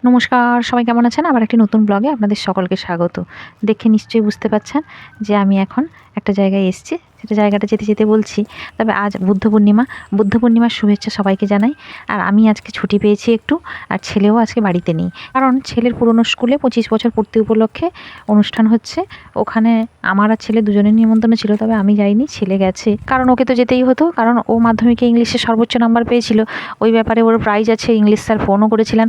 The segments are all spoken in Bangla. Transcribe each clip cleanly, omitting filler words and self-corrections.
নমস্কার, সবাই কেমন আছেন? আবার একটি নতুন ব্লগে আপনাদের সকলকে স্বাগত। দেখে নিশ্চয়ই বুঝতে পারছেন যে আমি এখন একটা জায়গায় এসেছি। সেটা জায়গাটা যেতে যেতে বলছি। তবে আজ বুদ্ধ পূর্ণিমার শুভেচ্ছা সবাইকে জানাই। আর আমি আজকে ছুটি পেয়েছি একটু, আর ছেলেও আজকে বাড়িতে নেই। কারণ ছেলের পুরনো স্কুলে 25 বছর পূর্তি উপলক্ষে অনুষ্ঠান হচ্ছে। ওখানে আমার আর ছেলে দুজনের নিমন্ত্রণ ছিল, তবে আমি যাইনি, ছেলে গেছে। কারণ ওকে তো যেতেই হতো, কারণ ও মাধ্যমিকে ইংলিশে সর্বোচ্চ নাম্বার পেয়েছিল। ওই ব্যাপারে ওর প্রাইজ আছে, ইংলিশ স্যার ফোনও করেছিলেন।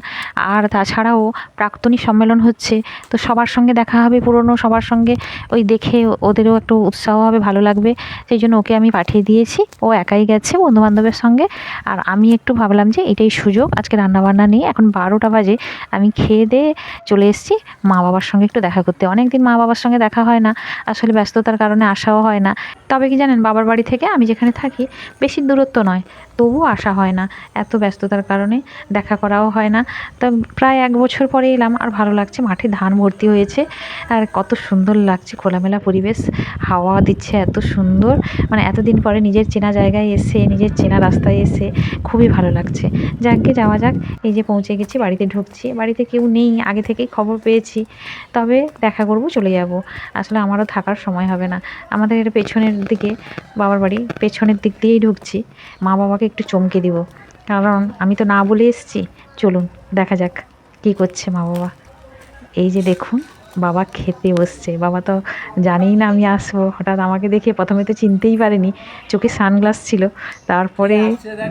আর তাছাড়াও প্রাক্তনী সম্মেলন হচ্ছে, তো সবার সঙ্গে দেখা হবে, পুরনো সবার সঙ্গে ওই দেখে ওদেরও একটু উৎসাহ হবে, ভালো লাগবে। সেই জন্য ওকে আমি পাঠিয়ে দিয়েছি, ও একাই গেছে বন্ধুবান্ধবের সঙ্গে। আর আমি একটু ভাবলাম যে এটাই সুযোগ, আজকে রান্নাবান্না নেই, এখন 12টা বাজে, আমি খেয়ে দিয়ে চলে এসেছি মা বাবার সঙ্গে একটু দেখা করতে। অনেক দিন মা বাবার সঙ্গে দেখা হয় না, আসলে ব্যস্ততার কারণে আসাও হয় না। তবে কি জানেন, বাবার বাড়ি থেকে আমি যেখানে থাকি বেশি দূরত্ব নয়, তবুও আসা হয় না, এত ব্যস্ততার কারণে দেখা করাও হয় না। তো প্রায় 1 বছর পরে এলাম, আর ভালো লাগছে। মাঠে ধান ভর্তি হয়েছে, আর কত সুন্দর লাগছে, খোলামেলা পরিবেশ, হাওয়া দিচ্ছে এত সুন্দর। মানে এতদিন পরে নিজের চেনা জায়গায় এসে, নিজের চেনা রাস্তায় এসে খুবই ভালো লাগছে। যাকগে, যাওয়া যাক। এই যে পৌঁছে গেছি, বাড়িতে ঢুকছি। বাড়িতে কেউ নেই, আগে থেকেই খবর পেয়েছি, তবে দেখা করব, চলে যাব। আসলে আমারও থাকার সময় হবে না। আমাদের পেছনের দিকে, বাবার বাড়ি পেছনের দিক দিয়েই ঢুকছি। মা বাবাকে একটু চমকে দিব, কারণ আমি তো না বলে এসেছি। চলুন দেখা যাক কী করছে মা বাবা। এই যে দেখুন, বাবা খেতে বসছে। বাবা তো জানেই না আমি আসবো, হঠাৎ আমাকে দেখে প্রথমে তো চিনতেই পারেনি, চোখে সানগ্লাস ছিল। তারপরে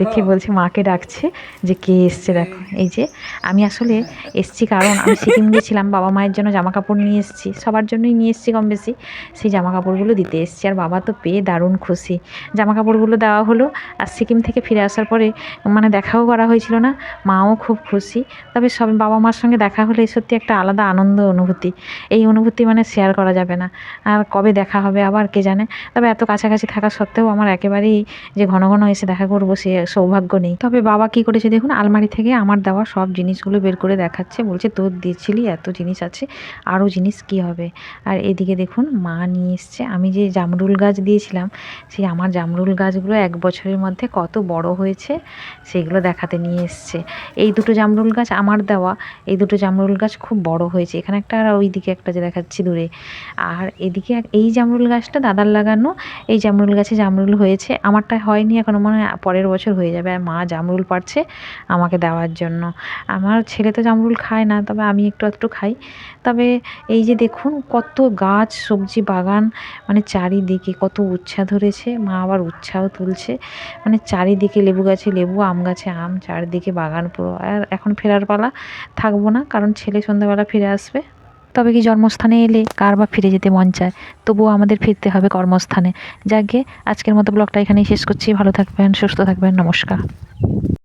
দেখে বলছে, মাকে ডাকছে যে কে এসছে দেখো। এই যে আমি আসলে এসছি কারণ আমি সিকিম গেছিলাম, বাবা মায়ের জন্য জামা কাপড় নিয়ে এসেছি, সবার জন্যই নিয়ে এসেছি কম বেশি। সেই জামা কাপড়গুলো দিতে এসেছি, আর বাবা তো পেয়ে দারুণ খুশি। জামা কাপড়গুলো দেওয়া হলো, আর সিকিম থেকে ফিরে আসার পরে মানে দেখাও করা হয়েছিল না, মাও খুব খুশি। তবে সব বাবা মার সঙ্গে দেখা হলে সত্যি একটা আলাদা আনন্দ অনুভূতি। এই অনুভূতি মানে শেয়ার করা যাবে না। আর কবে দেখা হবে আবার কে জানে। তবে এত কাছাকাছি থাকা সত্ত্বেও আমার একেবারেই যে ঘন ঘন এসে দেখা করব সে সৌভাগ্য নেই। তবে বাবা কি করেছে দেখুন, আলমারি থেকে আমার দেওয়া সব জিনিসগুলো বের করে দেখাচ্ছে, বলছে তোর দিয়েছিলি এত জিনিস আছে, আরও জিনিস কি হবে। আর এদিকে দেখুন, মা নিয়ে এসছে আমি যে জামরুল গাছ দিয়েছিলাম, সেই আমার জামরুল গাছগুলো 1 বছরের মধ্যে কত বড় হয়েছে সেগুলো দেখাতে নিয়ে এসছে। এই দুটো জামরুল গাছ আমার দেওয়া, এই দুটো জামরুল গাছ খুব বড় হয়েছে, এখানে একটা আর ওইদিকে একটা যে দেখাচ্ছি দূরে। আর এদিকে এই জামরুল গাছটা দাদার লাগানো, এই জামরুল গাছে জামরুল হয়েছে, আমারটা হয়নি এখনও, মনে হয় পরের বছর হয়ে যাবে। আর মা জামরুল পাড়ছে আমাকে দেওয়ার জন্য। আমার ছেলে তো জামরুল খায় না, তবে আমি একটু একটু খাই। তবে এই যে দেখুন কত গাছ, সবজি বাগান, মানে চারিদিকে কত উচ্ছা ধরেছে, মা আবার উচ্ছাও তুলছে। মানে চারিদিকে লেবু গাছে লেবু, আম গাছে আম, চারিদিকে বাগান পুরো। আর এখন ফেরার পালা, থাকবো না, কারণ ছেলে সন্ধ্যাবেলা ফিরে আসবে। তবে কি জন্মস্থানে এলে কার বা ফিরে যেতে মন চায়, তবুও আমাদের ফিরতে হবে কর্মস্থানে। যাকগে, আজকের মতো ব্লগটা এখানেই শেষ করছি। ভালো থাকবেন, সুস্থ থাকবেন, নমস্কার।